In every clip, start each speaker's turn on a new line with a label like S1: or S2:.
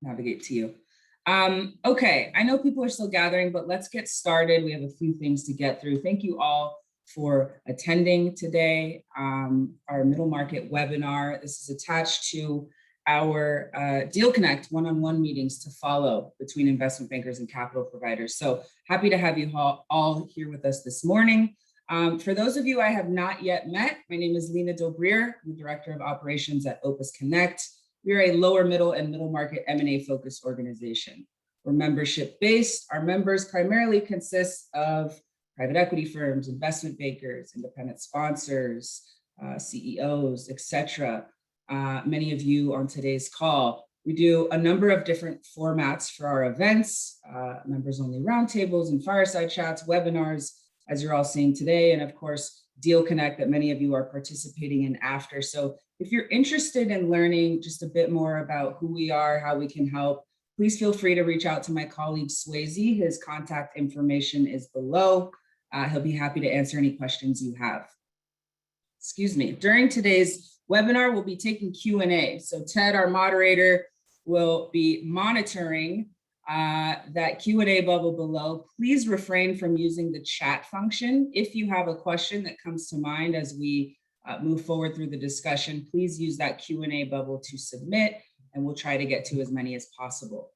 S1: navigate to you. Okay, I know people are still gathering, but let's get started. We have a few things to get through. Thank you all for attending today, our middle market webinar. This is attached to our Deal Connect one-on-one meetings to follow between investment bankers and capital providers. So happy to have you all here with us this morning. For those of you I have not yet met, my name is Lena Dobrier. I'm the Director of Operations at Opus Connect. We're a lower middle and middle market M&A focused organization. We're membership based. Our members primarily consist of private equity firms, investment bankers, independent sponsors, CEOs, etc. Many of you on today's call. We do a number of different formats for our events, members only roundtables and fireside chats, webinars, as you're all seeing today, and of course, Deal Connect that many of you are participating in after. So if you're interested in learning just a bit more about who we are, how we can help, please feel free to reach out to my colleague Swayze. His contact information is below. He'll be happy to answer any questions you have. Excuse me. During today's webinar, we'll be taking Q&A. So Ted, our moderator, will be monitoring that Q&A bubble below. Please refrain from using the chat function. If you have a question that comes to mind as we move forward through the discussion, please use that Q&A bubble to submit, and we'll try to get to as many as possible.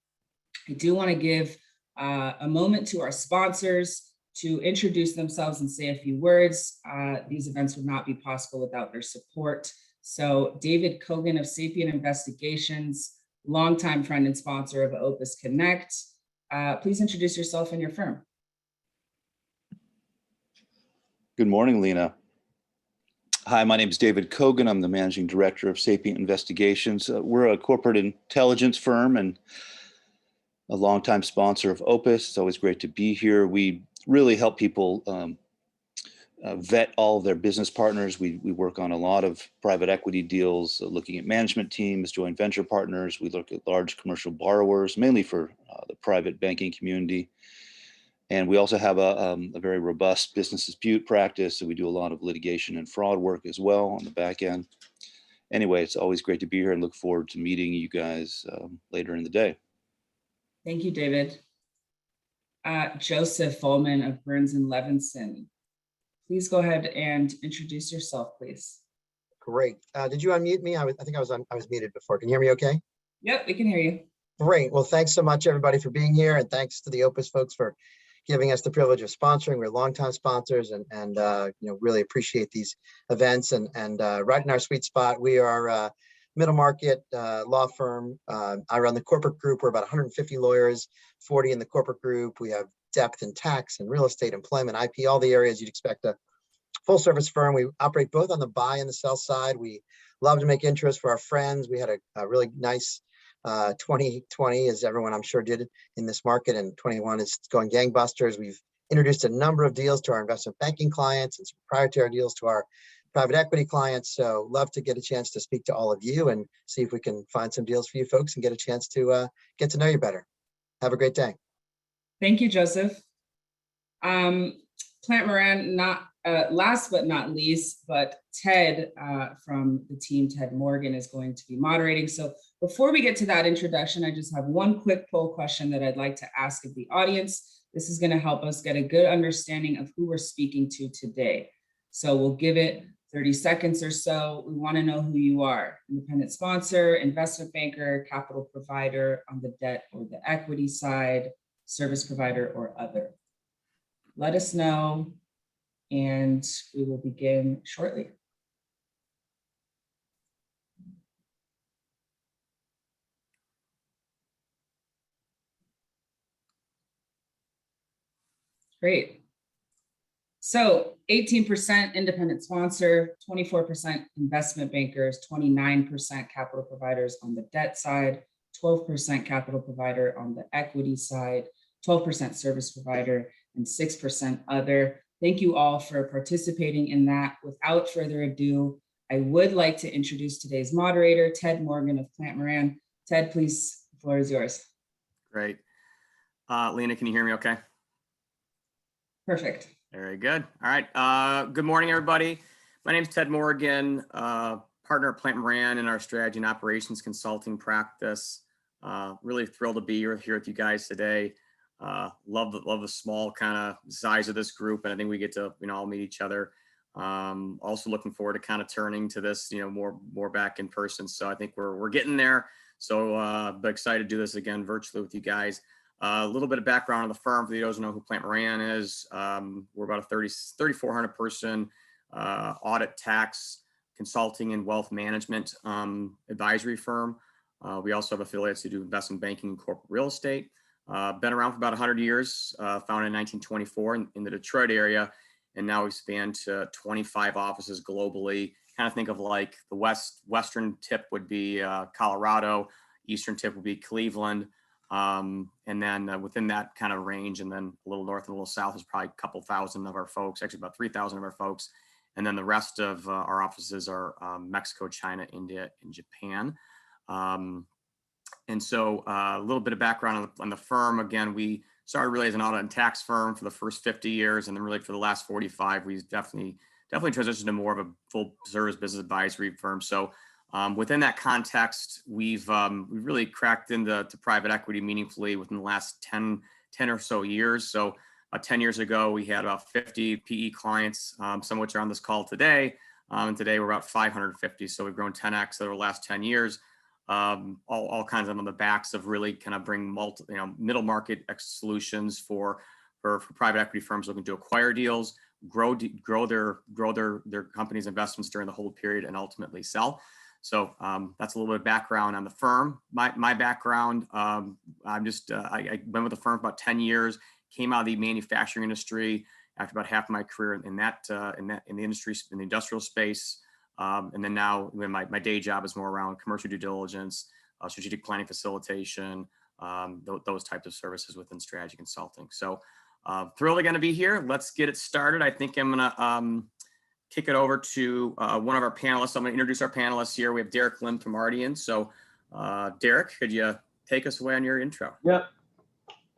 S1: I do want to give a moment to our sponsors to introduce themselves and say a few words. These events would not be possible without their support. So David Kogan of Sapient Investigations, longtime friend and sponsor of Opus Connect. Please introduce yourself and your firm.
S2: Good morning, Lena. Hi, my name is David Kogan. I'm the managing director of Sapient Investigations. We're a corporate intelligence firm and a longtime sponsor of Opus. It's always great to be here. We really help people vet all of their business partners. We work on a lot of private equity deals, looking at management teams, joint venture partners. We look at large commercial borrowers, mainly for the private banking community. And we also have a very robust business dispute practice. So we do a lot of litigation and fraud work as well on the back end. Anyway, it's always great to be here and look forward to meeting you guys later in the day.
S1: Thank you, David. Joseph Folman of Burns and Levinson. Please go ahead and introduce yourself, please.
S3: Great. Did you unmute me? I think I was muted before. Can you hear me okay?
S1: Yep, we can hear you.
S3: Great. Well, thanks so much, everybody, for being here. And thanks to the Opus folks for giving us the privilege of sponsoring. We're longtime sponsors and really appreciate these events. And right in our sweet spot, we are middle market law firm. I run the corporate group. We're about 150 lawyers, 40 in the corporate group. We have depth in tax and real estate, employment, IP, all the areas you'd expect a full service firm. We operate both on the buy and the sell side. We love to make intros for our friends. We had a really nice 2020, as everyone I'm sure did in this market, and 21 is going gangbusters. We've introduced a number of deals to our investment banking clients and some proprietary deals to our private equity clients. So love to get a chance to speak to all of you and see if we can find some deals for you folks and get a chance to get to know you better. Have a great day.
S1: Thank you, Joseph. Plante Moran, not last but not least, but Ted from the team, Ted Morgan, is going to be moderating. So before we get to that introduction, I just have one quick poll question that I'd like to ask of the audience. This is going to help us get a good understanding of who we're speaking to today. So we'll give it 30 seconds or so. We want to know who you are: independent sponsor, investment banker, capital provider on the debt or the equity side, service provider, or other. Let us know, and we will begin shortly. Great. So 18% independent sponsor, 24% investment bankers, 29% capital providers on the debt side, 12% capital provider on the equity side, 12% service provider, and 6% other. Thank you all for participating in that. Without further ado, I would like to introduce today's moderator, Ted Morgan of Plante Moran. Ted, please, the floor is yours.
S4: Great. Lena, can you hear me okay?
S1: Perfect.
S4: Very good. All right. Good morning, everybody. My name is Ted Morgan, partner at Plante Moran in our strategy and operations consulting practice. Really thrilled to be here with you guys today. Love the small kind of size of this group, and I think we get to all meet each other. Also looking forward to kind of turning to this more back in person. So I think we're getting there. So but excited to do this again virtually with you guys. A little bit of background on the firm for those who know who Plante Moran is. We're about a 3,400 person audit, tax, consulting, and wealth management advisory firm. We also have affiliates who do investment banking and corporate real estate. Been around for about 100 years, founded in 1924 in the Detroit area, and now we span to 25 offices globally. Kind of think of like the western tip would be Colorado, eastern tip would be Cleveland, and then within that kind of range, and then a little north and a little south is probably a couple thousand of our folks, actually about 3,000 of our folks, and then the rest of our offices are Mexico, China, India, and Japan. And so a little bit of background on the firm. Again, we started really as an audit and tax firm for the first 50 years. And then really for the last 45, we've definitely transitioned to more of a full service business advisory firm. So within that context, we've really cracked into private equity meaningfully within the last 10 or so years. So 10 years ago, we had about 50 PE clients, some of which are on this call today. And today we're about 550. So we've grown 10x over the last 10 years. All kinds of on the backs of really kind of bring middle market solutions for private equity firms looking to acquire deals, grow their company's investments during the hold period, and ultimately sell. So that's a little bit of background on the firm. My background, I been with the firm for about 10 years. Came out of the manufacturing industry after about half of my career in the industry, in the industrial space. And then now my day job is more around commercial due diligence, strategic planning facilitation, those types of services within strategy consulting. So thrilled again to be here. Let's get it started. I think I'm going to kick it over to one of our panelists. I'm going to introduce our panelists here. We have Derek Lim from Ardian. So Derek, could you take us away on your intro?
S5: Yep.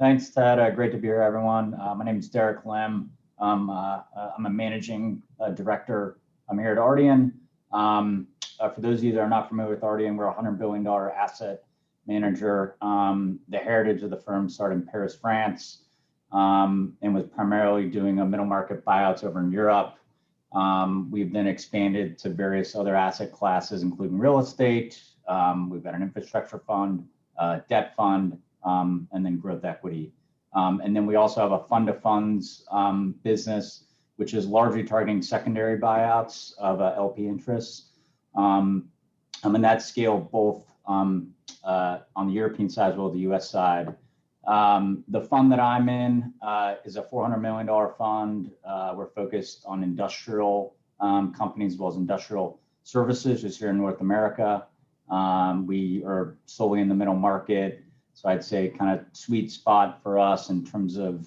S5: Thanks, Ted. Great to be here, everyone. My name is Derek Lim. I'm a managing director. I'm here at Ardian. For those of you that are not familiar with Ardian, we're a $100 billion asset manager. The heritage of the firm started in Paris, France, and was primarily doing a middle market buyouts over in Europe. We've then expanded to various other asset classes, including real estate. We've got an infrastructure fund, debt fund, and then growth equity. And then we also have a fund of funds business, which is largely targeting secondary buyouts of LP interests. And that scale both on the European side as well as the US side. The fund that I'm in is a $400 million fund. We're focused on industrial companies as well as industrial services just here in North America. We are solely in the middle market. So I'd say kind of sweet spot for us in terms of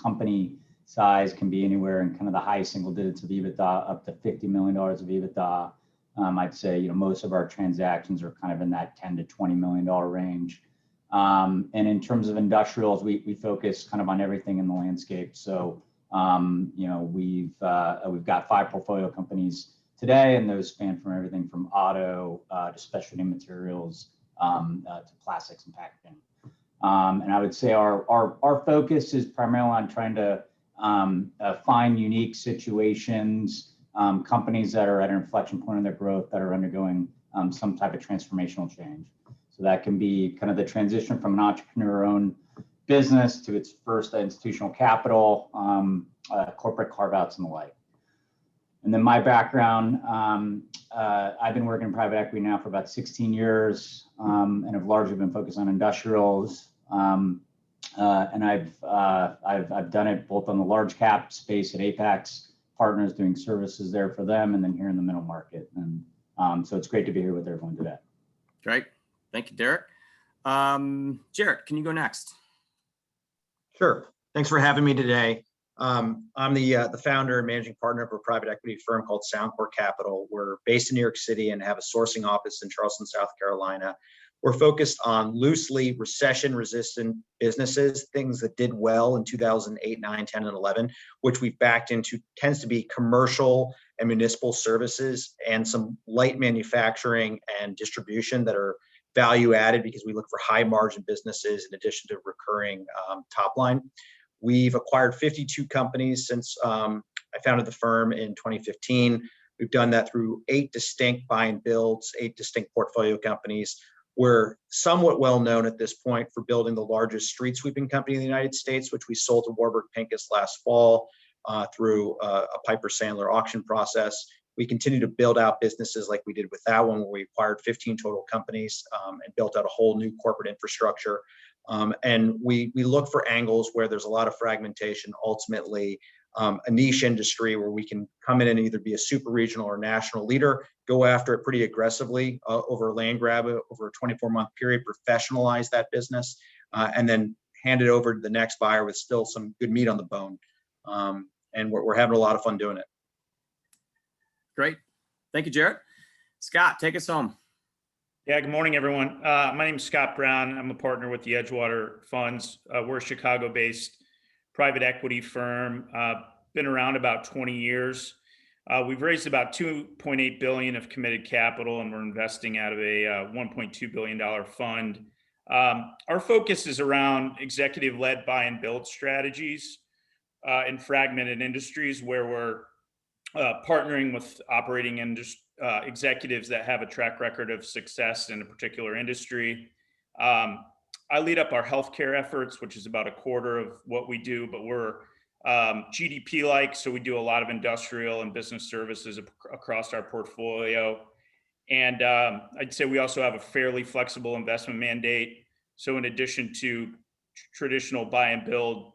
S5: company size can be anywhere in kind of the high single digits of EBITDA up to $50 million of EBITDA. I'd say, most of our transactions are kind of in that $10 to $20 million range. And in terms of industrials, we focus kind of on everything in the landscape. So, we've got 5 portfolio companies today, and those span from everything from auto to specialty materials to plastics and packaging. And I would say our focus is primarily on trying to find unique situations, companies that are at an inflection point in their growth that are undergoing some type of transformational change. So that can be kind of the transition from an entrepreneur-owned business to its first institutional capital, corporate carve-outs and the like. And then my background, I've been working in private equity now for about 16 years and have largely been focused on industrials. And I've done it both on the large cap space at Apex Partners, doing services there for them, and then here in the middle market. And so it's great to be here with everyone today.
S4: Great. Thank you, Derek. Jarrett, can you go next?
S6: Sure. Thanks for having me today. I'm the founder and managing partner of a private equity firm called Soundcore Capital. We're based in New York City and have a sourcing office in Charleston, South Carolina. We're focused on loosely recession-resistant businesses, things that did well in 2008, 9, 10, and 11, which we've backed into tends to be commercial and municipal services and some light manufacturing and distribution that are value added because we look for high margin businesses in addition to recurring top line. We've acquired 52 companies since I founded the firm in 2015. We've done that through 8 distinct buy and builds, 8 distinct portfolio companies. We're somewhat well known at this point for building the largest street sweeping company in the United States, which we sold to Warburg Pincus last fall through a Piper Sandler auction process. We continue to build out businesses like we did with that one, where we acquired 15 total companies and built out a whole new corporate infrastructure. And we look for angles where there's a lot of fragmentation, ultimately a niche industry where we can come in and either be a super regional or national leader, go after it pretty aggressively over a land grab over a 24-month period, professionalize that business, and then hand it over to the next buyer with still some good meat on the bone. And we're having a lot of fun doing it.
S4: Great. Thank you, Jarrett. Scott, take us home.
S7: Yeah, good morning, everyone. My name is Scott Brown. I'm a partner with the Edgewater Funds. We're a Chicago-based private equity firm, been around about 20 years. We've raised about $2.8 billion of committed capital, and we're investing out of a $1.2 billion fund. Our focus is around executive-led buy and build strategies in fragmented industries where we're partnering with operating executives that have a track record of success in a particular industry. I lead up our healthcare efforts, which is about a quarter of what we do, but we're GDP-like, so we do a lot of industrial and business services across our portfolio. And I'd say we also have a fairly flexible investment mandate. So in addition to traditional buy and build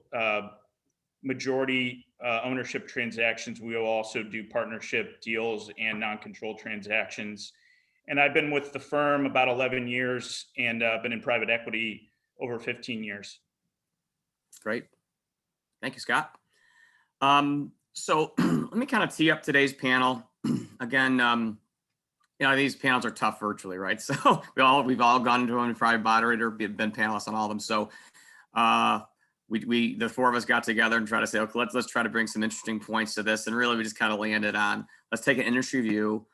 S7: majority ownership transactions, we will also do partnership deals and non-control transactions. And I've been with the firm about 11 years and been in private equity over 15 years.
S4: Great. Thank you, Scott. So let me kind of tee up today's panel. Again, you know, these panels are tough virtually, right? So we've all gone into a private moderator, been panelists on all of them. So the four of us got together and tried to say, okay, let's try to bring some interesting points to this. And really, we just kind of landed on, let's take an industry view.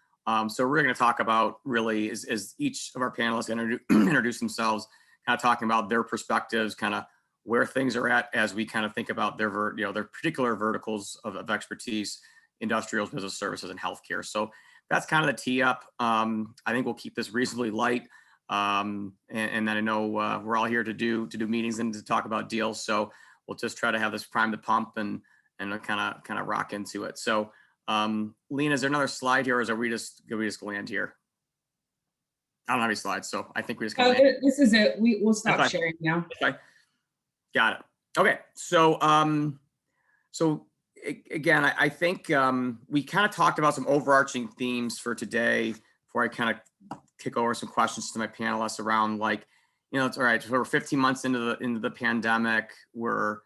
S4: So we're going to talk about really is each of our panelists introduce themselves, kind of talking about their perspectives, kind of where things are at as we kind of think about their particular verticals of expertise, industrials, business services, and healthcare. So that's kind of the tee up. I think we'll keep this reasonably light. And then I know we're all here to do meetings and to talk about deals. So we'll just try to have this prime the pump and kind of rock into it. So Lena, is there another slide here, or are we just land here? I don't have any slides, so I think we just land.
S1: This is it. We'll stop sharing now.
S4: Okay. Got it. Okay. So again, I think we kind of talked about some overarching themes for today before I kind of kick over some questions to my panelists around, like, you know, it's all right. So we're 15 months into the pandemic. We're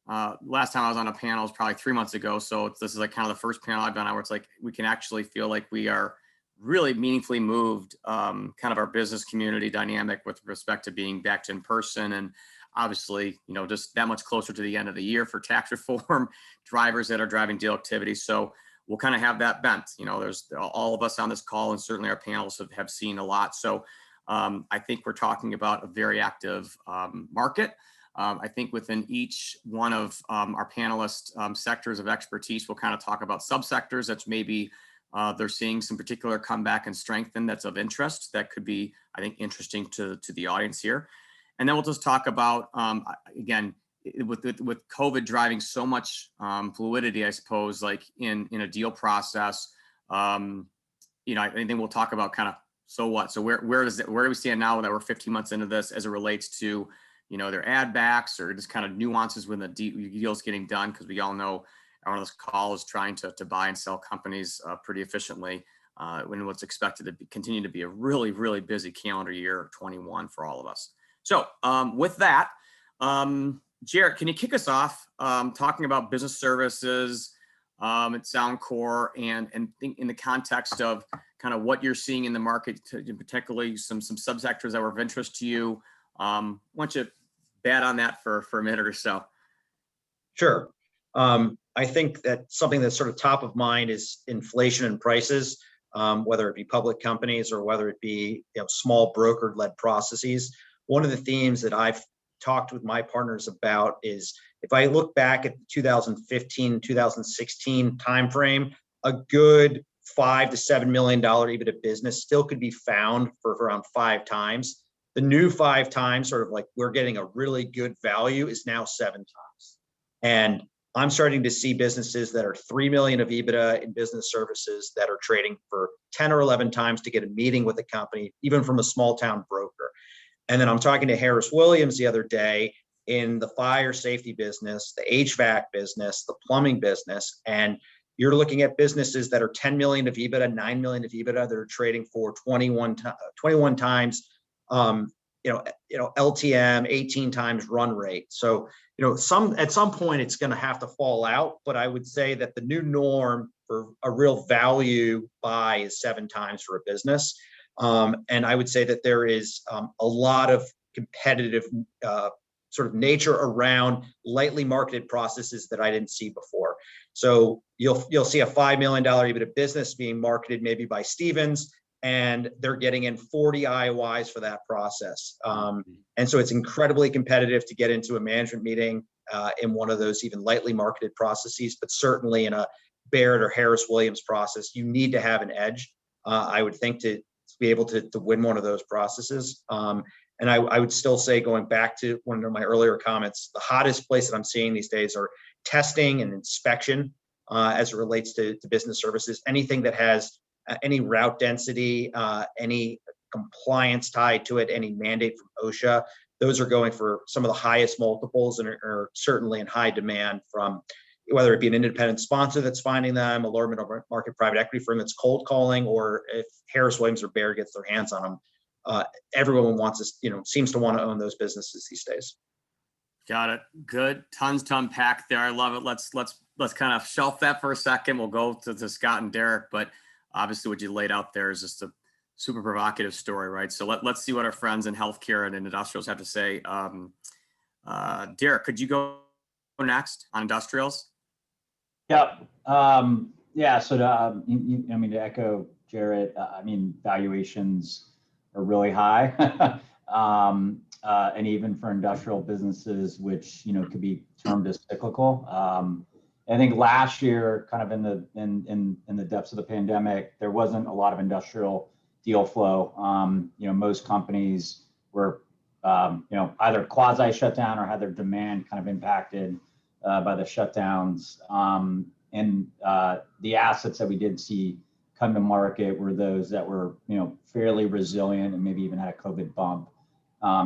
S4: last time I was on a panel was probably 3 months ago. So this is like kind of the first panel I've been on where it's like we can actually feel like we are really meaningfully moved kind of our business community dynamic with respect to being back to in person, and obviously, you know, just that much closer to the end of the year for tax reform, drivers that are driving deal activity. So we'll kind of have that bent. You know, there's all of us on this call, and certainly our panels have seen a lot. So I think we're talking about a very active market. I think within each one of our panelist sectors of expertise, we'll kind of talk about subsectors that maybe they're seeing some particular comeback and strengthen that's of interest that could be, I think, interesting to the audience here. And then we'll just talk about, again, with COVID driving so much fluidity, I suppose, like in a deal process, you know, I think we'll talk about kind of, so what? So where do we stand now that we're 15 months into this as it relates to, you know, their add backs or just kind of nuances when the deal's getting done? Because we all know everyone on this call is trying to buy and sell companies pretty efficiently when what's expected to continue to be a really, really busy calendar year 21 for all of us. So with that, Jarrett, can you kick us off talking about business services at Soundcore and think in the context of kind of what you're seeing in the market, particularly some subsectors that were of interest to you. Why don't you bat on that for a minute or so?
S6: Sure. I think that something that's sort of top of mind is inflation and prices. whether it be public companies or whether it be small broker-led processes. One of the themes that I've talked with my partners about is, if I look back at the 2015, 2016 timeframe, a good $5 to $7 million EBITDA business still could be found for around 5 times. The new 5 times, sort of like we're getting a really good value, is now 7 times. And I'm starting to see businesses that are 3 million of EBITDA in business services that are trading for 10 or 11 times to get a meeting with a company, even from a small town broker. And then I'm talking to Harris Williams the other day in the fire safety business, the HVAC business, the plumbing business, and you're looking at businesses that are 10 million of EBITDA, 9 million of EBITDA that are trading for 21 times, LTM, 18 times run rate. So, at some point it's going to have to fall out, but I would say that the new norm for a real value buy is 7 times for a business. And I would say that there is a lot of competitive sort of nature around lightly marketed processes that I didn't see before. So you'll see a $5 million EBITDA business being marketed maybe by Stevens, and they're getting in 40 IOIs for that process. And so it's incredibly competitive to get into a management meeting in one of those even lightly marketed processes, but certainly in a Baird or Harris Williams process, you need to have an edge, I would think, to be able to win one of those processes. And I would still say, going back to one of my earlier comments, the hottest place that I'm seeing these days are testing and inspection as it relates to business services. Anything that has any route density, any compliance tied to it, any mandate from OSHA, those are going for some of the highest multiples and are certainly in high demand from, whether it be an independent sponsor that's finding them, a lower middle market private equity firm that's cold calling, or if Harris Williams or Baird gets their hands on them. Everyone wants us, seems to want to own those businesses these days.
S4: Got it. Good. Tons to unpack there. I love it. Let's kind of shelf that for a second. We'll go to Scott and Derek, but obviously what you laid out there is just a super provocative story, right? So let's see what our friends in healthcare and in industrials have to say. Derek, could you go next on industrials?
S5: Yeah. So to echo Jarrett, valuations are really high. And even for industrial businesses, which could be termed as cyclical. I think last year, kind of in the depths of the pandemic, there wasn't a lot of industrial deal flow. Most companies were either quasi shut down or had their demand kind of impacted by the shutdowns. And the assets that we did see come to market were those that were fairly resilient and maybe even had a COVID bump.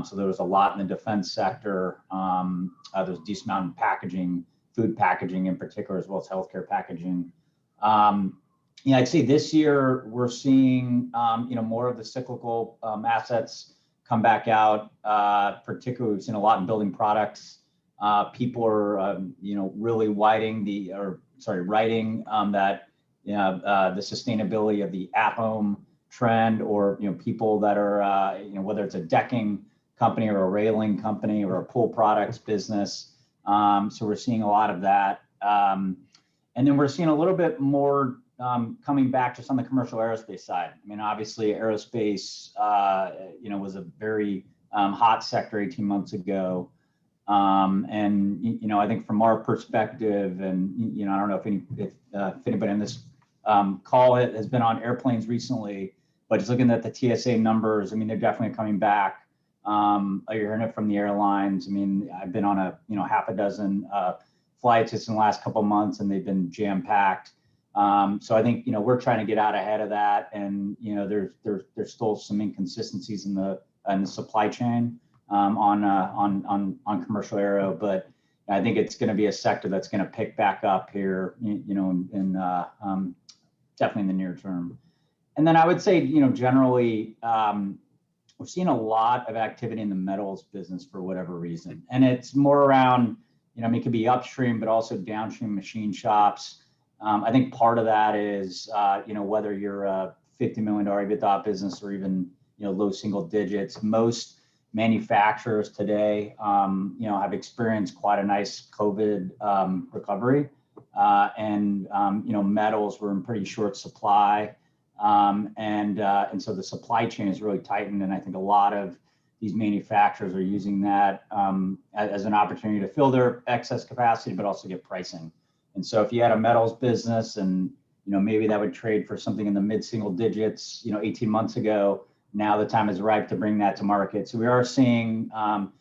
S5: So there was a lot in the defense sector. There's a decent amount in packaging, food packaging in particular, as well as healthcare packaging. I'd say this year we're seeing more of the cyclical assets come back out. Particularly, we've seen a lot in building products. People are really writing that the sustainability of the at-home trend, or people that are whether it's a decking company or a railing company or a pool products business. So we're seeing a lot of that, and then we're seeing a little bit more coming back just on the commercial aerospace side. Obviously aerospace was a very hot sector 18 months ago. And I think from our perspective, and I don't know if anybody on this call has been on airplanes recently, but just looking at the TSA numbers, they're definitely coming back. You're hearing it from the airlines. I've been on half a dozen flights just in the last couple of months, and they've been jam packed. So I think we're trying to get out ahead of that, and there's still some inconsistencies in the supply chain on commercial aero, but I think it's going to be a sector that's going to pick back up here, definitely in the near term. And then I would say, generally, we're seeing a lot of activity in the metals business for whatever reason, and it's more around, it could be upstream, but also downstream machine shops. I think part of that is, whether you're a $50 million EBITDA business or even, low single digits, most manufacturers today, have experienced quite a nice COVID metals were in pretty short supply. And so the supply chain is really tightened. And I think a lot of these manufacturers are using that as an opportunity to fill their excess capacity, but also get pricing. And so if you had a metals business and, maybe that would trade for something in the mid-single digits, 18 months ago, now the time is ripe to bring that to market. So we are seeing, some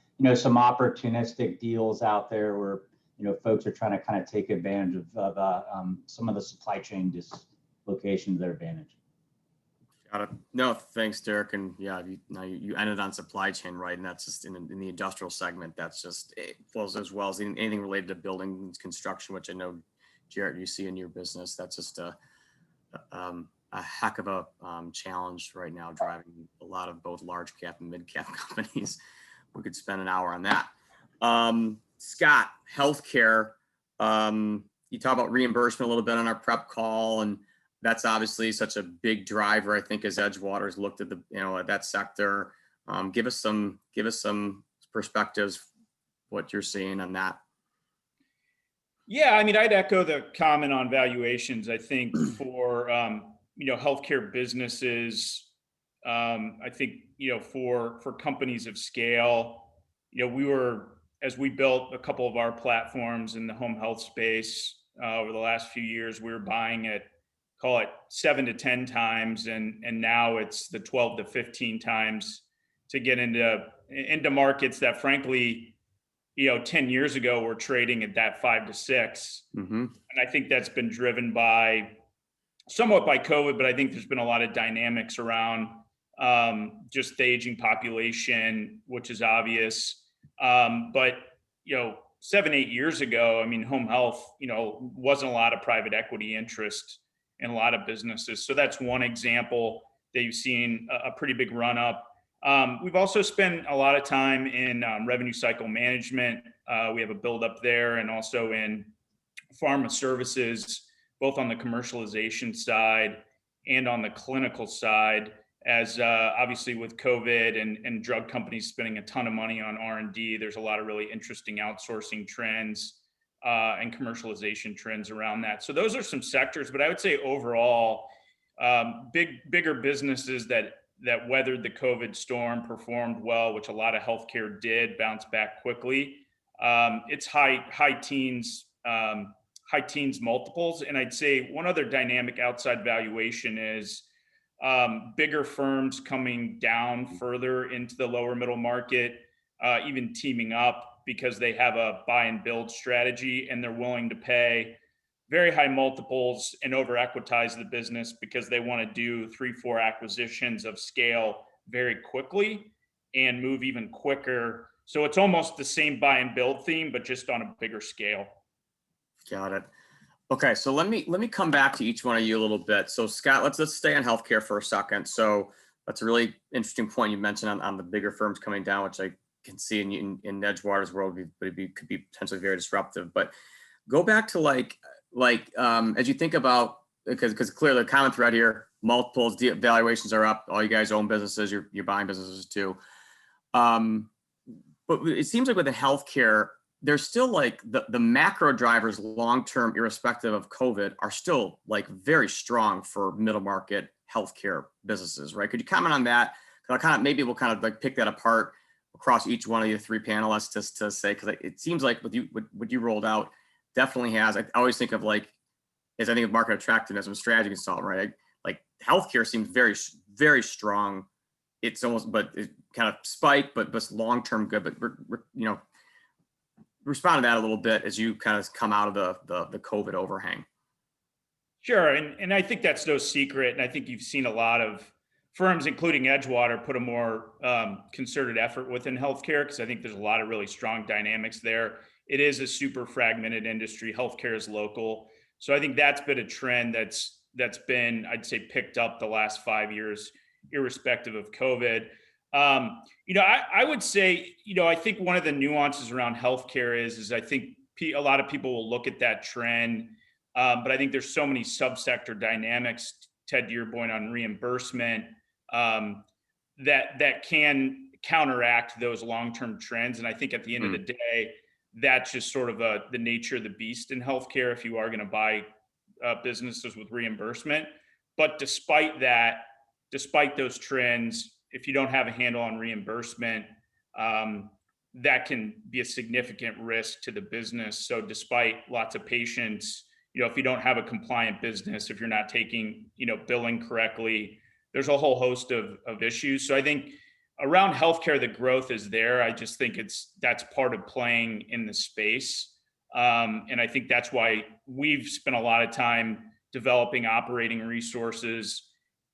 S5: opportunistic deals out there where, folks are trying to kind of take advantage of some of the supply chain dislocation to their advantage.
S4: Got it. No, thanks, Derek. And yeah, you ended on supply chain, right? And that's just in the industrial segment. That's just it flows as well as anything related to building construction, which I know, Jarrett, you see in your business. That's just a heck of a challenge right now, driving a lot of both large cap and mid cap companies. We could spend an hour on that. Scott, healthcare. You talk about reimbursement a little bit on our prep call, and that's obviously such a big driver, I think, as Edgewater's looked at at that sector. Give us some perspectives, what you're seeing on that.
S7: Yeah, I mean, I'd echo the comment on valuations. I think for healthcare businesses, I think for companies of scale, as we built a couple of our platforms in the home health space over the last few years, we were buying at, call it 7 to 10 times, and now it's the 12 to 15 times to get into markets that, frankly, 10 years ago were trading at that 5 to 6.
S4: Mm-hmm.
S7: And I think that's been driven somewhat by COVID, but I think there's been a lot of dynamics around just the aging population, which is obvious. But 7, 8 years ago, I mean, home health, wasn't a lot of private equity interest in a lot of businesses. So that's one example that you've seen a pretty big run up. We've also spent a lot of time in revenue cycle management. We have a buildup there, and also in pharma services, both on the commercialization side and on the clinical side, as obviously with COVID and drug companies spending a ton of money on R&D, there's a lot of really interesting outsourcing trends and commercialization trends around that. So those are some sectors, but I would say overall, bigger businesses that weathered the COVID storm performed well, which a lot of healthcare did bounce back quickly. It's high teens multiples. And I'd say one other dynamic outside valuation is bigger firms coming down further into the lower middle market, even teaming up because they have a buy and build strategy, and they're willing to pay very high multiples and over equitize the business because they want to do 3-4 acquisitions of scale very quickly and move even quicker. So it's almost the same buy and build theme, but just on a bigger scale.
S4: Got it. Okay, so let me come back to each one of you a little bit. So Scott, let's stay on healthcare for a second. So that's a really interesting point you mentioned on the bigger firms coming down, which I can see in Edgewater's world, but could be potentially very disruptive. But go back to as you think about, because clearly the common thread here, multiples, valuations are up. All you guys own businesses, you're buying businesses too. But it seems like with the healthcare, there's still the macro drivers long-term, irrespective of COVID, are still very strong for middle market healthcare businesses, right? Could you comment on that? Maybe we'll pick that apart across each one of your three panelists just to say, because it seems like what you rolled out definitely has. I always think of as I think of market attractiveness, I'm a strategy consultant, right? Healthcare seems very, very strong. It's almost, but it kind of spiked, but long-term good. But respond to that a little bit as you kind of come out of the COVID overhang.
S7: Sure, and I think that's no secret, and I think you've seen a lot of firms, including Edgewater, put a more concerted effort within healthcare, because I think there's a lot of really strong dynamics there. It is a super fragmented industry. Healthcare is local. So I think that's been a trend that's been, I'd say, picked up the last 5 years, irrespective of COVID. I would say, I think one of the nuances around healthcare is I think a lot of people will look at that trend, but I think there's so many subsector dynamics, Ted, to your point on reimbursement, that can counteract those long-term trends. And I think at the end of the day, that's just sort of the nature of the beast in healthcare if you are going to buy businesses with reimbursement. But despite that, despite those trends, if you don't have a handle on reimbursement, that can be a significant risk to the business. So despite lots of patience, if you don't have a compliant business, if you're not taking, billing correctly, there's a whole host of issues. So I think around healthcare, the growth is there. I just think that's part of playing in the space. And I think that's why we've spent a lot of time developing operating resources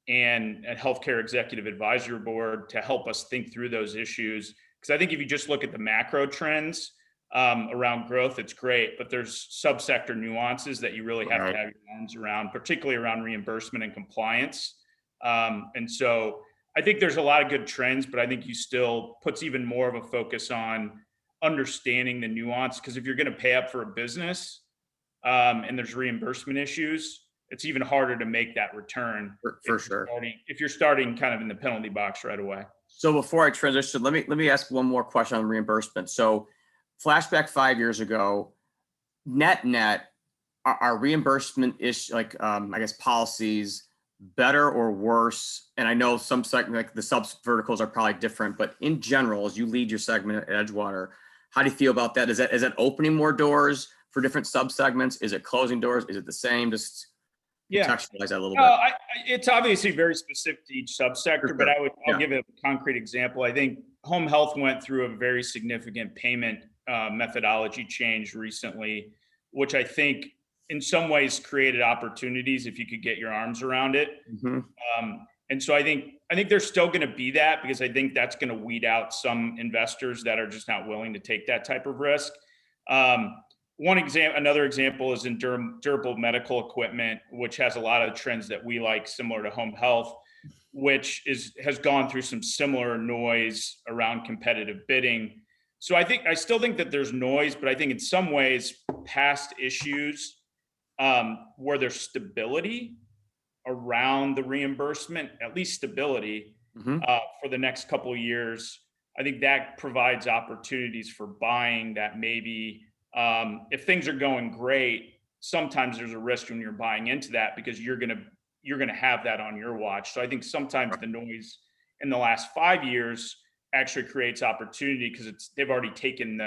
S7: and a healthcare executive advisory board to help us think through those issues. Because I think if you just look at the macro trends around growth, it's great, but there's subsector nuances that you really have to have your arms around, particularly around reimbursement and compliance. And so I think there's a lot of good trends, but I think you still puts even more of a focus on understanding the nuance. Because if you're going to pay up for a business and there's reimbursement issues, it's even harder to make that return
S4: For sure.
S7: If you're starting kind of in the penalty box right away.
S4: So before I transition, let me ask one more question on reimbursement. So flashback 5 years ago, net are reimbursement policies better or worse? And I know some segment, like the sub verticals are probably different, but in general, as you lead your segment at Edgewater, how do you feel about that? Is that opening more doors for different sub segments? Is it closing doors? Is it the same? Just contextualize that a little bit.
S7: It's obviously very specific to each subsector,
S4: Sure.
S7: but I'll give a concrete example. I think home health went through a very significant payment methodology change recently, which I think in some ways created opportunities if you could get your arms around it.
S4: Mm-hmm.
S7: And so I think there's still going to be that, because I think that's going to weed out some investors that are just not willing to take that type of risk. Another example is in durable medical equipment, which has a lot of trends that we like, similar to home health, which has gone through some similar noise around competitive bidding. So I still think that there's noise, but I think in some ways past issues where there's stability around the reimbursement, at least stability for the next couple of years, I think that provides opportunities for buying that maybe if things are going great, sometimes there's a risk when you're buying into that, because you're gonna have that on your watch. So I think sometimes the noise in the last 5 years actually creates opportunity, because they've already taken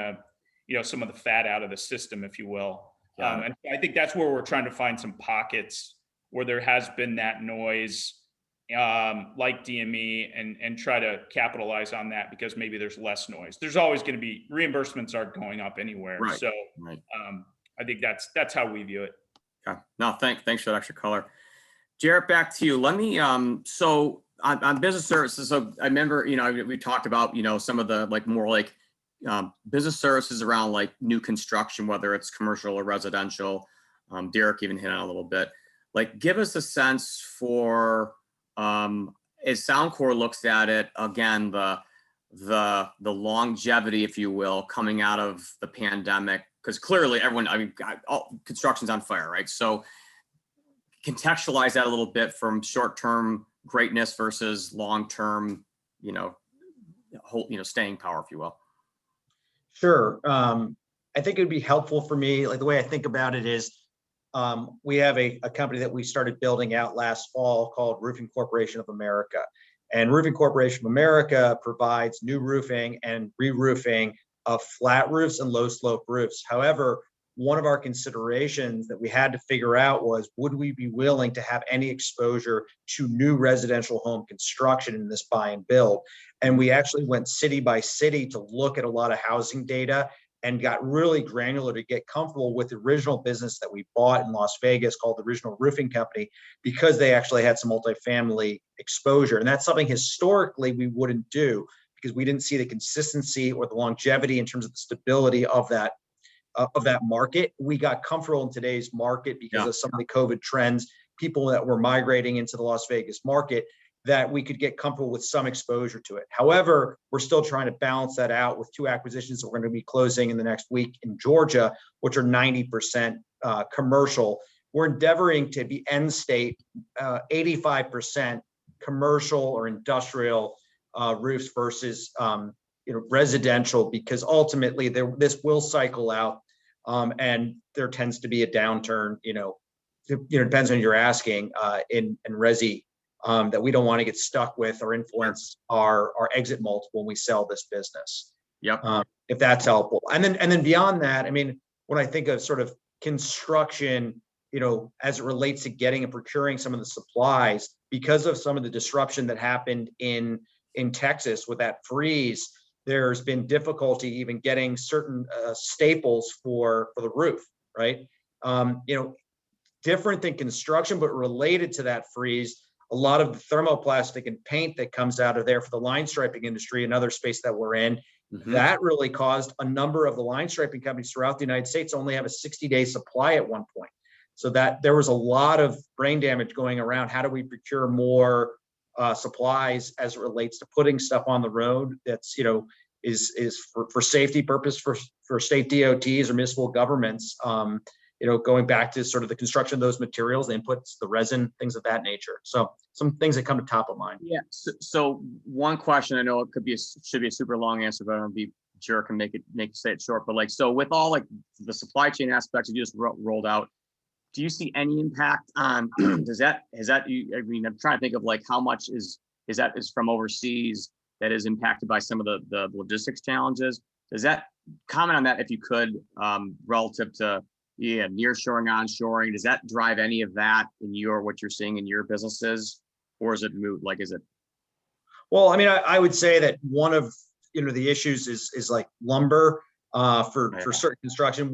S7: some of the fat out of the system, if you will. And I think that's where we're trying to find some pockets where there has been that noise, like DME, and try to capitalize on that, because maybe there's less noise. There's always going to be, reimbursements aren't going up anywhere.
S4: Right.
S7: So I think that's how we view it.
S4: Okay. No, thanks for that extra color. Jarrett, back to you. Let me, so on business services, so I remember, we talked about, some of the more business services around like new construction, whether it's commercial or residential. Derek even hit on a little bit. Like, give us a sense for, as Soundcore looks at it, again, the longevity, if you will, coming out of the pandemic, because clearly everyone, construction's on fire, right? So contextualize that a little bit from short-term greatness versus long-term, staying power, if you will.
S6: Sure. I think it would be helpful for me, like the way I think about it is, we have a company that we started building out last fall called Roofing Corporation of America. And Roofing Corporation of America provides new roofing and re-roofing of flat roofs and low slope roofs. However, one of our considerations that we had to figure out was, would we be willing to have any exposure to new residential home construction in this buy and build? And we actually went city by city to look at a lot of housing data and got really granular to get comfortable with the original business that we bought in Las Vegas called the Original Roofing Company, because they actually had some multifamily exposure. And that's something historically we wouldn't do, because we didn't see the consistency or the longevity in terms of the stability of that market. We got comfortable in today's market because of some of the COVID trends, people that were migrating into the Las Vegas market, that we could get comfortable with some exposure to it. However, we're still trying to balance that out with 2 acquisitions that we're going to be closing in the next week in Georgia, which are 90% commercial. We're endeavoring to be end state 85% commercial or industrial roofs versus residential, because ultimately this will cycle out, and there tends to be a downturn, depends on who you're asking, in resi, that we don't want to get stuck with or influence our exit multiple when we sell this business.
S4: Yep.
S6: If that's helpful. And then beyond that, I mean, when I think of sort of construction, as it relates to getting and procuring some of the supplies, because of some of the disruption that happened in Texas with that freeze, there's been difficulty even getting certain staples for the roof, right? Different than construction, but related to that freeze, a lot of the thermoplastic and paint that comes out of there for the line striping industry, another space that we're in, that really caused a number of the line striping companies throughout the United States only have a 60-day supply at one point. So that there was a lot of brain damage going around. How do we procure more supplies as it relates to putting stuff on the road that's, is for safety purpose for state DOTs or municipal governments, going back to sort of the construction of those materials, the inputs, the resin, things of that nature. So some things that come to top of mind.
S4: Yeah. So one question, I know it should be a super long answer, but I don't be a jerk and make you say it short. But so with all like the supply chain aspects you just rolled out, do you see any impact on, I mean, I'm trying to think of like how much is from overseas that is impacted by some of the logistics challenges. Does that comment on that if you could, relative to nearshoring, onshoring? Does that drive any of that in what you're seeing in your businesses, or is it moot? Like, is it?
S6: Well, I mean, I would say that one of the issues is like lumber for certain construction.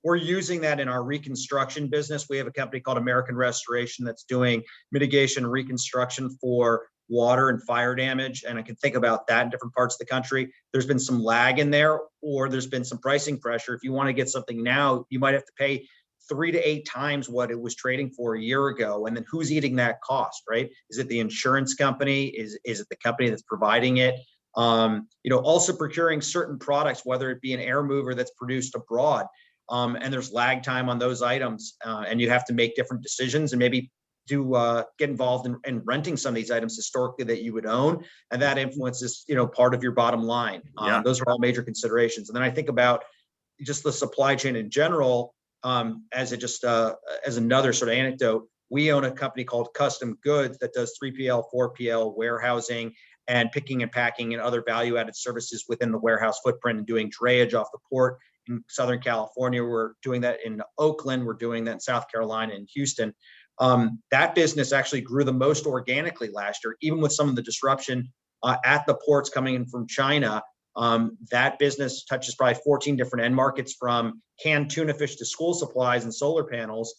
S6: We're using that in our reconstruction business. We have a company called American Restoration that's doing mitigation and reconstruction for water and fire damage. And I can think about that in different parts of the country. There's been some lag in there, or there's been some pricing pressure. If you want to get something now, you might have to pay 3 to 8 times what it was trading for a year ago. And then who's eating that cost, right? Is it the insurance company? Is it the company that's providing it? Also procuring certain products, whether it be an air mover that's produced abroad, and there's lag time on those items, and you have to make different decisions and maybe get involved in renting some of these items historically that you would own, and that influences part of your bottom line. Those are all major considerations. And then I think about just the supply chain in general, as another sort of anecdote. We own a company called Custom Goods that does 3PL, 4PL warehousing and picking and packing and other value-added services within the warehouse footprint, and doing drayage off the port in Southern California. We're doing that in Oakland. We're doing that in South Carolina and Houston. That business actually grew the most organically last year, even with some of the disruption at the ports coming in from China. That business touches probably 14 different end markets, from canned tuna fish to school supplies and solar panels.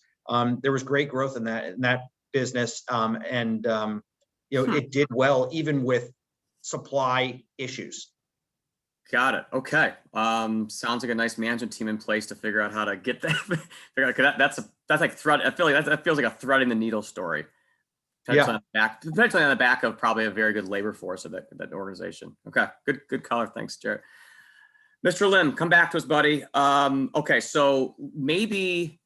S6: There was great growth in that business, it did well even with supply issues.
S4: Got it. Okay. Sounds like a nice management team in place to figure out how to get that. That's like thread. I feel like that feels like a thread in the needle story. Potentially on the back of probably a very good labor force of that organization. Okay. Good color. Thanks, Jared. Mr. Lim, come back to us, buddy. Okay. So maybe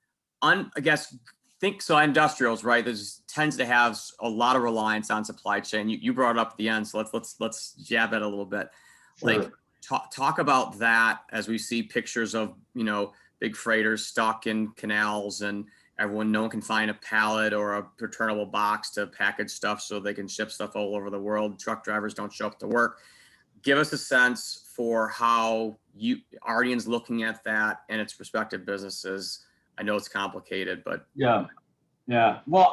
S4: industrials, right? There's tends to have a lot of reliance on supply chain. You brought it up at the end, so let's jab at it a little bit.
S5: Sure.
S4: Like talk about that as we see pictures of big freighters stuck in canals, and no one can find a pallet or a returnable box to package stuff so they can ship stuff all over the world. Truck drivers don't show up to work. Give us a sense for how Ardian's looking at that and its respective businesses. I know it's complicated, but
S5: yeah. Well,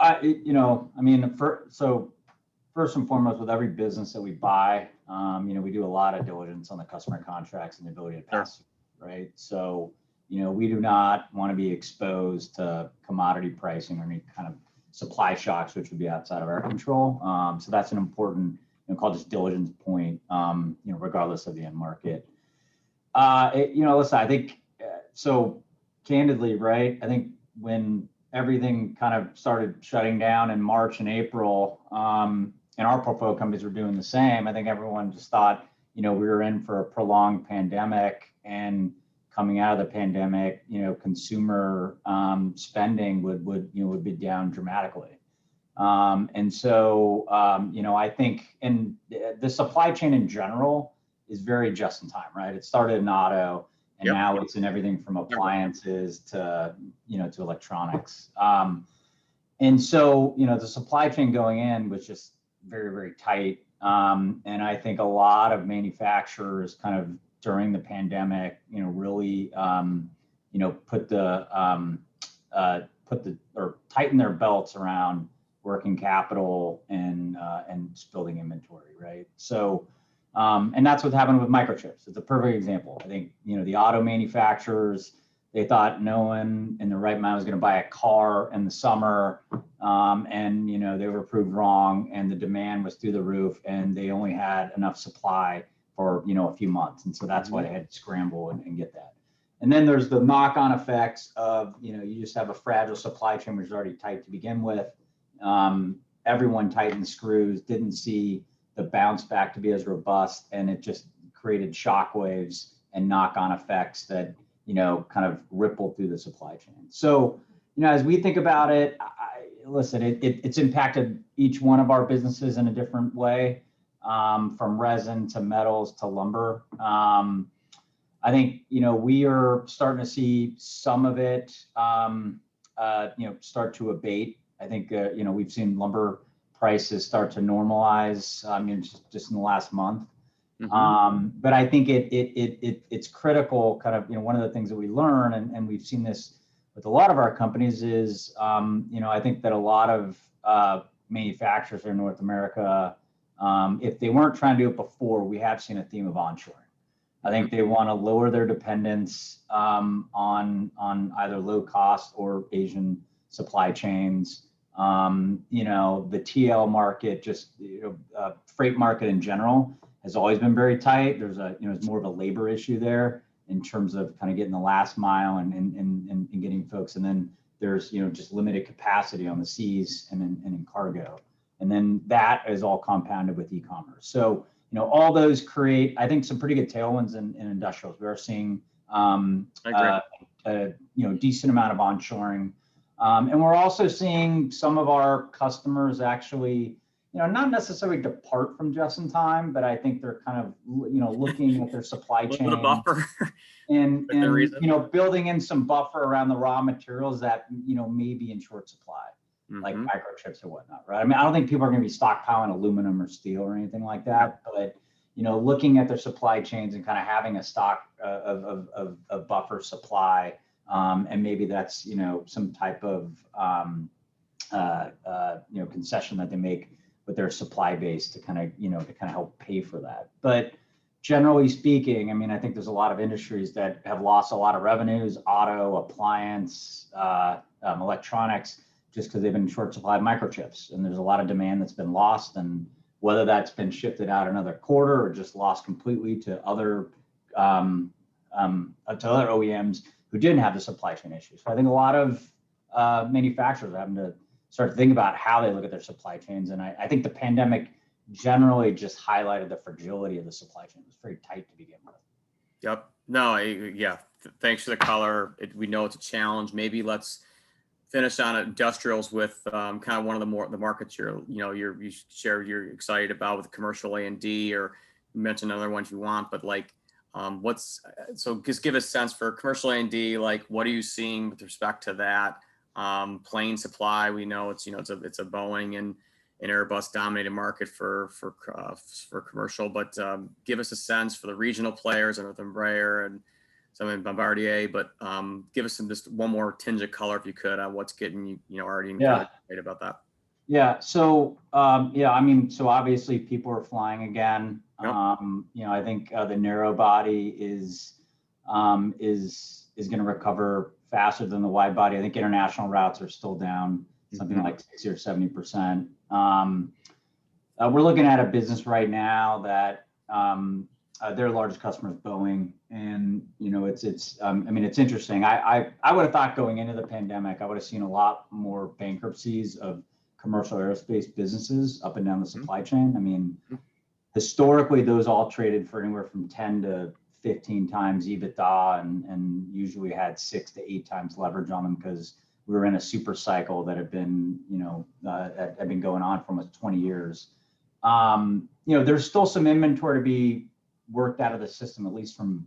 S5: first and foremost, with every business that we buy, we do a lot of diligence on the customer contracts and the ability to pass, right? So, we do not want to be exposed to commodity pricing or any kind of supply shocks, which would be outside of our control. So that's an important, call this diligence point, regardless of the end market. Listen, I think, so candidly, right? I think when everything kind of started shutting down in March and April, and our portfolio companies were doing the same, I think everyone just thought, we were in for a prolonged pandemic, and coming out of the pandemic, consumer spending would be down dramatically. And so, I think, and the supply chain in general is very just in time, right? It started in auto, And
S4: Yep.
S5: now it's in everything from appliances to, to electronics. And so, the supply chain going in was just very, very tight. And I think a lot of manufacturers kind of during the pandemic, really, tighten their belts around working capital and just building inventory, right? So, and that's what happened with microchips. It's a perfect example. I think, the auto manufacturers, they thought no one in the right mind was going to buy a car in the summer, and they were proved wrong, and the demand was through the roof, and they only had enough supply for a few months, and so that's why they had to scramble and get that. And then there's the knock-on effects of you just have a fragile supply chain which is already tight to begin with. Everyone tightened screws, didn't see the bounce back to be as robust, and it just created shockwaves and knock-on effects that kind of rippled through the supply chain. So, as we think about it, it's impacted each one of our businesses in a different way, from resin to metals to lumber. I think, we are starting to see some of it, start to abate. I think, we've seen lumber prices start to normalize, just in the last month. But I think it's critical, kind of, one of the things that we learn, and we've seen this with a lot of our companies is, I think that a lot of manufacturers in North America, if they weren't trying to do it before, we have seen a theme of onshoring. I think they want to lower their dependence on either low cost or Asian supply chains. The TL market, just freight market in general, has always been very tight. There's it's more of a labor issue there in terms of kind of getting the last mile and getting folks. And then there's, just limited capacity on the seas and in cargo. And then that is all compounded with e-commerce. So, all those create, I think, some pretty good tailwinds in industrials. We are seeing, decent amount of onshoring. And we're also seeing some of our customers actually, not necessarily depart from just in time, but I think they're kind of, looking at their supply chain
S4: buffer.
S5: and building in some buffer around the raw materials that, may be in short supply, like microchips or whatnot, right? I mean, I don't think people are going to be stockpiling aluminum or steel or anything like that, but, looking at their supply chains and kind of having a stock of buffer supply, and maybe that's, some type of, concession that they make with their supply base to kind of, help pay for that. But generally speaking, I mean, I think there's a lot of industries that have lost a lot of revenues, auto, appliance, electronics, just because they've been in short supply of microchips. And there's a lot of demand that's been lost, and whether that's been shifted out another quarter or just lost completely to other OEMs who didn't have the supply chain issues. So I think a lot of manufacturers are having to start to think about how they look at their supply chains. And I think the pandemic generally just highlighted the fragility of the supply chain. It was very tight to begin with.
S4: Yep. No, thanks for the color. We know it's a challenge. Maybe let's finish on industrials with kind of one of the markets you shared you're excited about with commercial A&D, or you mentioned other ones you want, but like so just give a sense for commercial A&D, like what are you seeing with respect to that? Plane supply, we know it's a Boeing and an Airbus dominated market for commercial, but give us a sense for the regional players and with Embraer and some in Bombardier, but give us just one more tinge of color if you could on what's getting you already excited about that.
S5: Yeah. So I mean, so obviously people are flying again.
S4: Yep.
S5: I think the narrow body is going to recover faster than the wide body. I think international routes are still down something like 60 or 70%. We're looking at a business right now that their largest customer is Boeing, and it's interesting. I would have thought going into the pandemic, I would have seen a lot more bankruptcies of commercial aerospace businesses up and down the supply chain. I mean, historically, those all traded for anywhere from 10 to 15 times EBITDA, and usually had 6 to 8 times leverage on them because we were in a super cycle that had been, had been going on for almost 20 years. There's still some inventory to be worked out of the system, at least from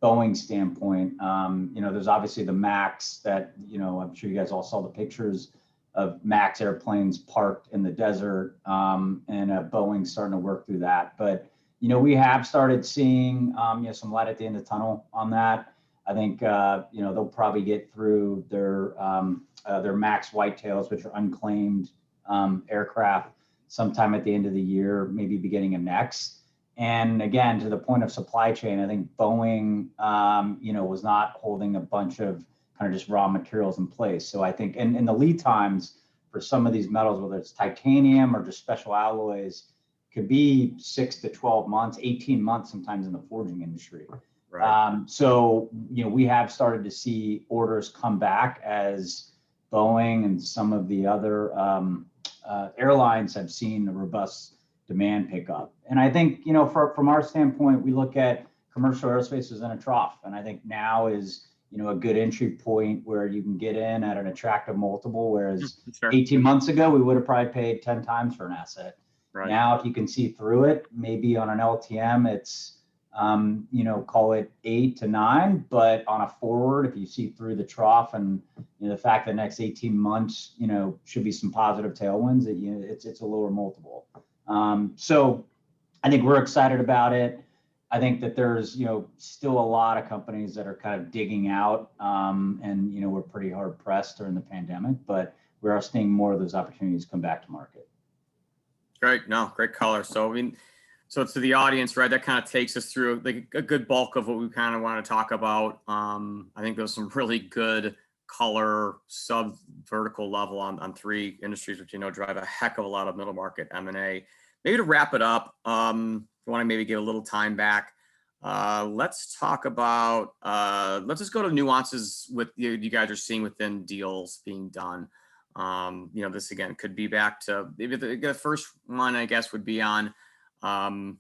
S5: Boeing standpoint, there's obviously the MAX that, I'm sure you guys all saw the pictures of MAX airplanes parked in the desert, and Boeing starting to work through that. But, we have started seeing, some light at the end of the tunnel on that. I think, they'll probably get through their MAX whitetails, which are unclaimed aircraft, sometime at the end of the year, maybe beginning of next. And again, to the point of supply chain, I think Boeing, was not holding a bunch of kind of just raw materials in place. So I think, and the lead times for some of these metals, whether it's titanium or just special alloys, could be 6 to 12 months, 18 months sometimes in the forging industry.
S4: Right.
S5: So, we have started to see orders come back as Boeing and some of the other airlines have seen a robust demand pickup. And I think, from our standpoint, we look at commercial aerospace as in a trough. And I think now is, a good entry point where you can get in at an attractive multiple, whereas
S4: Sure.
S5: 18 months ago, we would have probably paid 10 times for an asset.
S4: Right.
S5: Now, if you can see through it, maybe on an LTM, it's, call it 8 to 9, but on a forward, if you see through the trough and the fact that the next 18 months, should be some positive tailwinds, it's a lower multiple. So I think we're excited about it. I think that there's, still a lot of companies that are kind of digging out, and, we're pretty hard pressed during the pandemic, but we are seeing more of those opportunities come back to market.
S4: Great. No, great color. So, so to the audience, right, that kind of takes us through like a good bulk of what we kind of want to talk about. I think there's some really good color sub vertical level on 3 industries, which, drive a heck of a lot of middle market M&A. Maybe to wrap it up, if you want to maybe get a little time back, let's talk about, let's just go to nuances with you guys are seeing within deals being done. This again could be back to maybe the first one, I guess, would be on, kind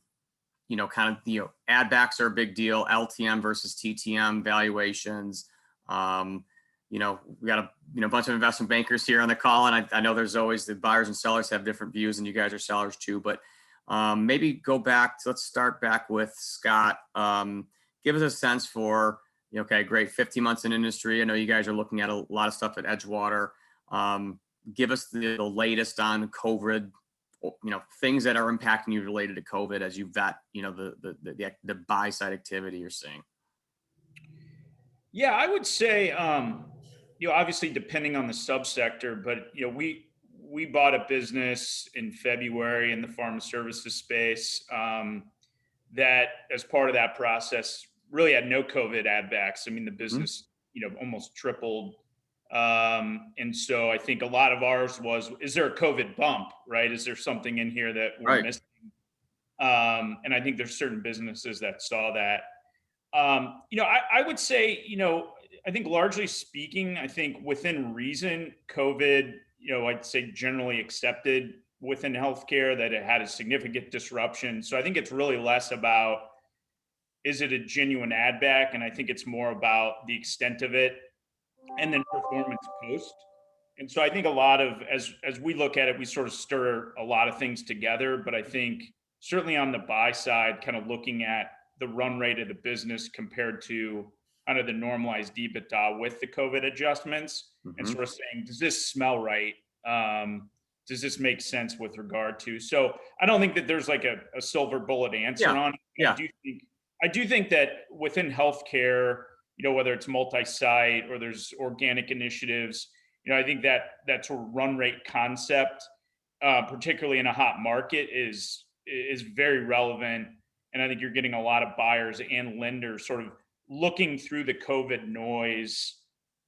S4: of, add backs are a big deal, LTM versus TTM valuations. We got a bunch of investment bankers here on the call, and I know there's always the buyers and sellers have different views, and you guys are sellers too. But maybe go back. Let's start back with Scott. Give us a sense for, okay, great, 50 months in industry. I know you guys are looking at a lot of stuff at Edgewater. Give us the latest on COVID. Things that are impacting you related to COVID as you vet, the buy side activity you're seeing.
S7: Yeah, I would say, obviously depending on the subsector, but we bought a business in February in the pharma services space that, as part of that process, really had no COVID add backs. I mean, the business, almost tripled. And so I think a lot of ours was, is there a COVID bump, right? Is there something in here that we're missing? And I think there's certain businesses that saw that. I would say, I think largely speaking, I think within reason, COVID, I'd say generally accepted within healthcare that it had a significant disruption. So I think it's really less about, is it a genuine add back? And I think it's more about the extent of it and then performance post. And so I think a lot of, as we look at it, we sort of stir a lot of things together, but I think certainly on the buy side, kind of looking at the run rate of the business compared to kind of the normalized EBITDA with the COVID adjustments, and sort of saying, does this smell right? Does this make sense with regard to? So I don't think that there's like a silver bullet answer on it.
S4: Yeah.
S7: I do think that within healthcare, whether it's multi-site or there's organic initiatives, I think that sort of run rate concept, particularly in a hot market, is very relevant. And I think you're getting a lot of buyers and lenders sort of looking through the COVID noise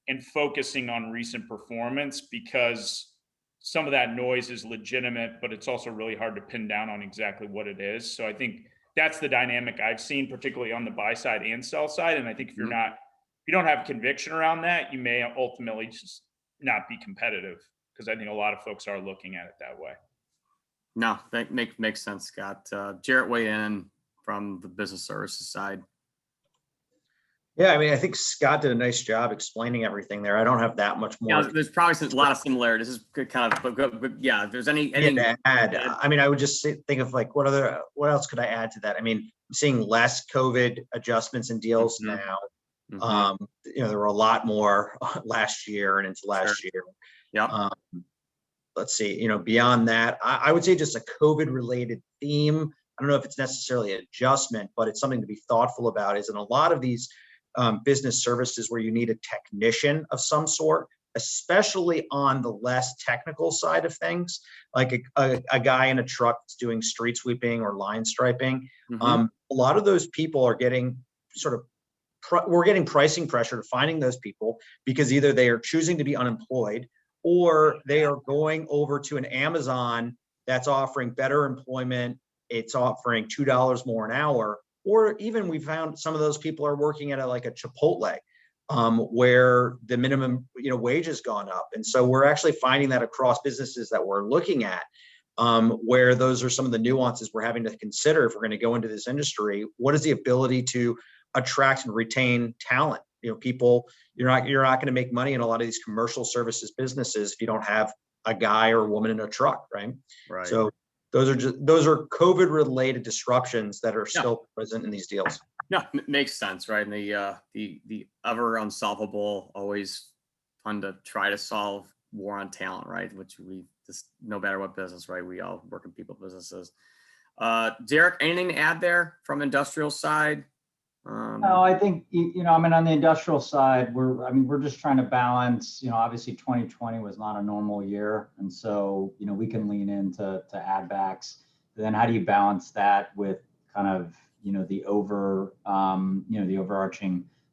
S7: and focusing on recent performance, because some of that noise is legitimate, but it's also really hard to pin down on exactly what it is. So I think that's the dynamic I've seen, particularly on the buy side and sell side. And I think if you don't have conviction around that, you may ultimately just not be competitive, because I think a lot of folks are looking at it that way.
S4: No, that makes sense, Scott. Jarrett, weigh in from the business services side.
S6: Yeah, I mean, I think Scott did a nice job explaining everything there. I don't have that much more.
S4: Yeah, there's probably a lot of similarities. This is good kind of, but yeah, if there's any
S6: to add.
S4: Yeah.
S6: I mean, I would just think of like, what else could I add to that? I mean, I'm seeing less COVID adjustments and deals
S4: Mhm.
S6: now.
S4: Mhm.
S6: There were a lot more last year and into last year.
S4: Yep.
S6: Let's see, beyond that, I would say just a COVID related theme. I don't know if it's necessarily an adjustment, but it's something to be thoughtful about, is in a lot of these business services where you need a technician of some sort, especially on the less technical side of things, like a guy in a truck that's doing street sweeping or line striping.
S4: Mhm.
S6: A lot of those people are getting we're getting pricing pressure to finding those people, because either they are choosing to be unemployed, or they are going over to an Amazon that's offering better employment. It's offering $2 more an hour, or even we found some of those people are working at like a Chipotle, where the minimum wage has gone up. And so we're actually finding that across businesses that we're looking at, where those are some of the nuances we're having to consider if we're going to go into this industry. What is the ability to attract and retain talent? People, you're not going to make money in a lot of these commercial services businesses if you don't have a guy or a woman in a truck, right?
S4: Right.
S6: So those are COVID related disruptions that are still present in these deals.
S4: Yeah, makes sense, right? And the ever unsolvable, always fun to try to solve war on talent, right? Which we just, no matter what business, right? We all work in people businesses. Derek, anything to add there from industrial side?
S5: No, I think, I mean, on the industrial side, we're just trying to balance, obviously 2020 was not a normal year. And so, we can lean into add backs. But then how do you balance that with kind of, the overarching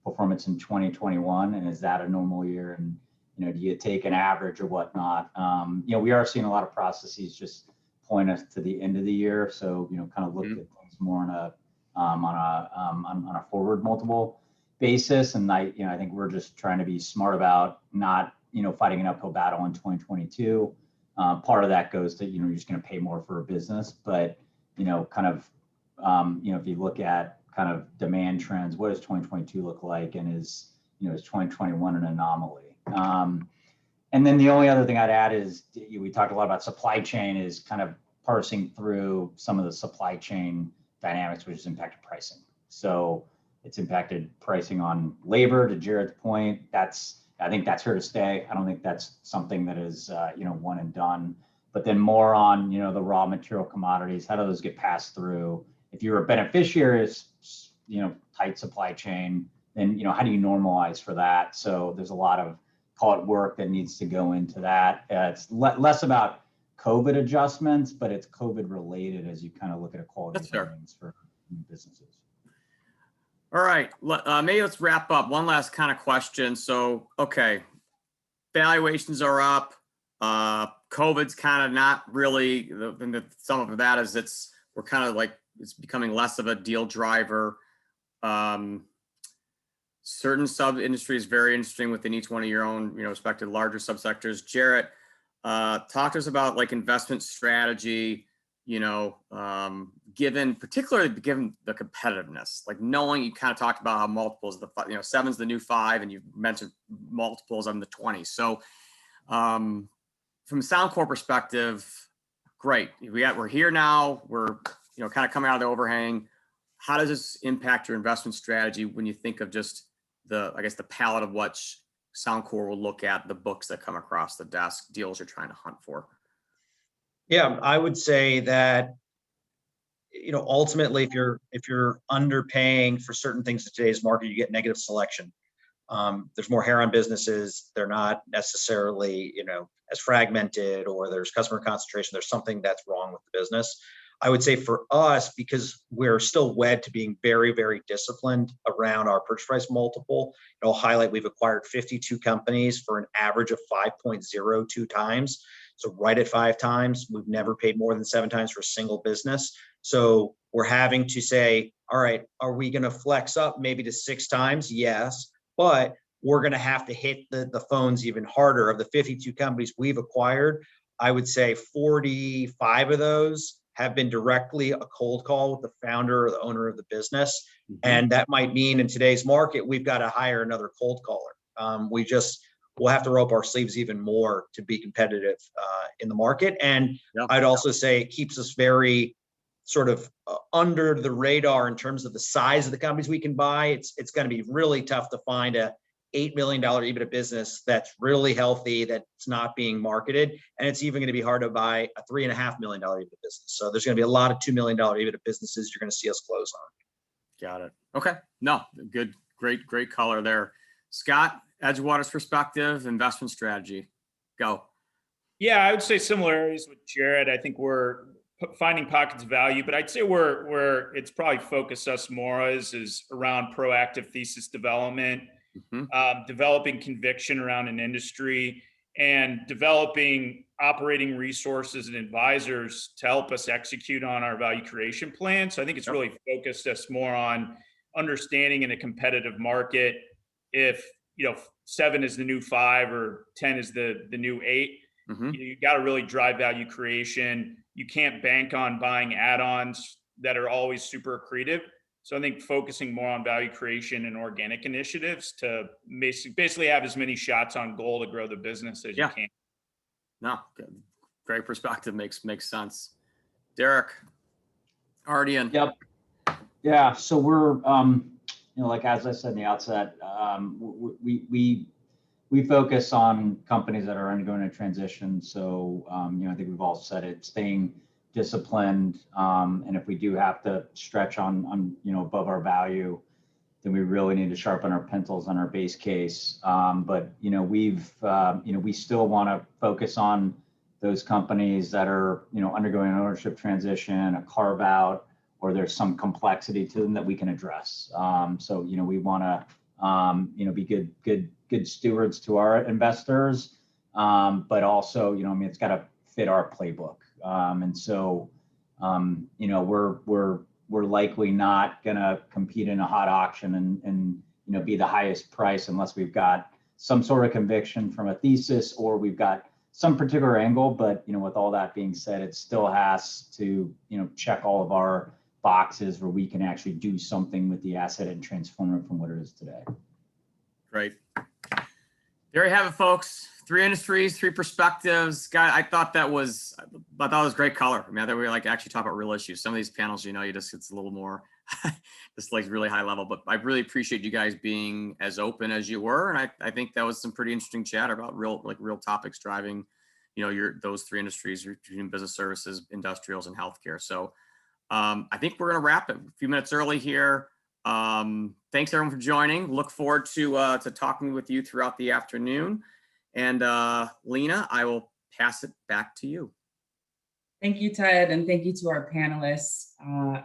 S5: performance in 2021? And is that a normal year? And, do you take an average or whatnot? We are seeing a lot of processes just point us to the end of the year. So, kind of look at things more on a forward multiple basis. And I think we're just trying to be smart about not, fighting an uphill battle in 2022. Part of that goes to, you're just going to pay more for a business, but, kind of, if you look at kind of demand trends, what does 2022 look like? And is 2021 an anomaly? And then the only other thing I'd add is, we talked a lot about supply chain, is kind of parsing through some of the supply chain dynamics, which has impacted pricing. So it's impacted pricing on labor, to Jared's point. I think that's here to stay. I don't think that's something that is, one and done. But then more on, the raw material commodities, how do those get passed through? If you're a beneficiary of, tight supply chain, then, how do you normalize for that? So there's a lot of, call it, work that needs to go into that. It's less about COVID adjustments, but it's COVID related as you kind of look at a quality of earnings for businesses.
S4: All right, maybe let's wrap up. One last kind of question. So, okay, valuations are up. COVID's kind of not really, some of that is we're kind of like, it's becoming less of a deal driver. Certain sub industries, very interesting within each one of your own, respective larger subsectors. Jarrett, talk to us about like investment strategy, particularly given the competitiveness, like knowing, you kind of talked about how multiples, 7's the new 5, and you mentioned multiples on the 20. So from a Soundcore perspective, great. We're here now. We're, kind of coming out of the overhang. How does this impact your investment strategy when you think of just the palette of what Soundcore will look at, the books that come across the desk, deals you're trying to hunt for?
S6: Yeah, I would say that, ultimately, if you're underpaying for certain things in today's market, you get negative selection. There's more hair on businesses. They're not necessarily, as fragmented, or there's customer concentration. There's something that's wrong with the business. I would say for us, because we're still wed to being very, very disciplined around our purchase price multiple, I'll highlight we've acquired 52 companies for an average of 5.02 times. So right at 5 times, we've never paid more than 7 times for a single business. So we're having to say, all right, are we going to flex up maybe to 6 times? Yes, but we're going to have to hit the phones even harder. Of the 52 companies we've acquired, I would say 45 of those have been directly a cold call with the founder or the owner of the business. And that might mean in today's market, we've got to hire another cold caller. We'll have to rope our sleeves even more to be competitive in the market. And I'd also say it keeps us very sort of under the radar in terms of the size of the companies we can buy. It's going to be really tough to find a $8 million EBITDA business that's really healthy, that's not being marketed. And it's even going to be hard to buy a $3.5 million EBITDA business. So there's going to be a lot of $2 million EBITDA businesses you're going to see us close on.
S4: Got it. Okay. No, good, great color there. Scott, Edgewater's perspective, investment strategy, go.
S7: Yeah, I would say similar areas with Jared. I think we're finding pockets of value, but I'd say where it's probably focused us more is around proactive thesis development, developing conviction around an industry, and developing operating resources and advisors to help us execute on our value creation plan. So I think it's really focused us more on understanding in a competitive market if 7 is the new 5 or 10 is the new 8. You got to really drive value creation. You can't bank on buying add-ons that are always super accretive. So I think focusing more on value creation and organic initiatives to basically have as many shots on goal to grow the business as you can.
S4: No, great perspective. Makes sense. Derek, Ardian.
S5: Yep. Yeah. So we're, like, as I said in the outset, we focus on companies that are undergoing a transition. So, I think we've all said it, staying disciplined. And if we do have to stretch on above our value, then we really need to sharpen our pencils on our base case. But, we still want to focus on those companies that are, undergoing an ownership transition, a carve out, or there's some complexity to them that we can address. So, we want to, be good stewards to our investors, but also, it's got to fit our playbook. And so, we're likely not going to compete in a hot auction and be the highest price unless we've got some sort of conviction from a thesis or we've got some particular angle. But, with all that being said, it still has to, check all of our boxes where we can actually do something with the asset and transform it from what it is today.
S4: Great. There you have it, folks. 3 industries, 3 perspectives. Guy, I thought that was great color. I mean, I thought we were actually talking about real issues. Some of these panels, it's a little more just really high level, but I really appreciate you guys being as open as you were. And I think that was some pretty interesting chatter about real topics driving, those 3 industries between business services, industrials, and healthcare. So I think we're going to wrap it a few minutes early here. Thanks everyone for joining. Look forward to talking with you throughout the afternoon. And Lena, I will pass it back to you.
S1: Thank you, Ted, and thank you to our panelists.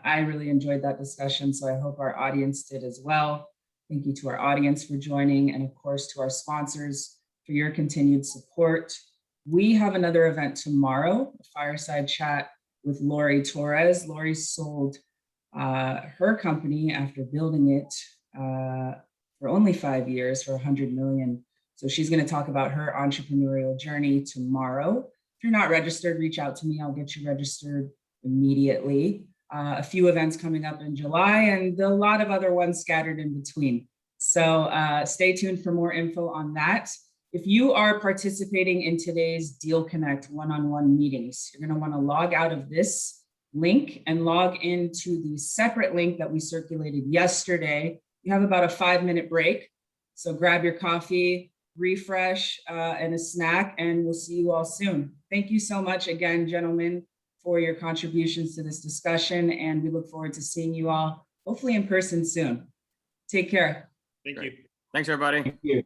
S1: I really enjoyed that discussion, so I hope our audience did as well. Thank you to our audience for joining, and of course to our sponsors for your continued support. We have another event tomorrow, a fireside chat with Lori Torres. Lori sold her company after building it for only 5 years for $100 million. So she's going to talk about her entrepreneurial journey tomorrow. If you're not registered, reach out to me. I'll get you registered immediately. A few events coming up in July and a lot of other ones scattered in between. So stay tuned for more info on that. If you are participating in today's Deal Connect one-on-one meetings, you're going to want to log out of this link and log into the separate link that we circulated yesterday. You have about a 5-minute break. So grab your coffee, refresh, and a snack, and we'll see you all soon. Thank you so much again, gentlemen, for your contributions to this discussion, and we look forward to seeing you all, hopefully in person soon. Take care.
S7: Thank you.
S4: Thanks, everybody.
S5: Thank you.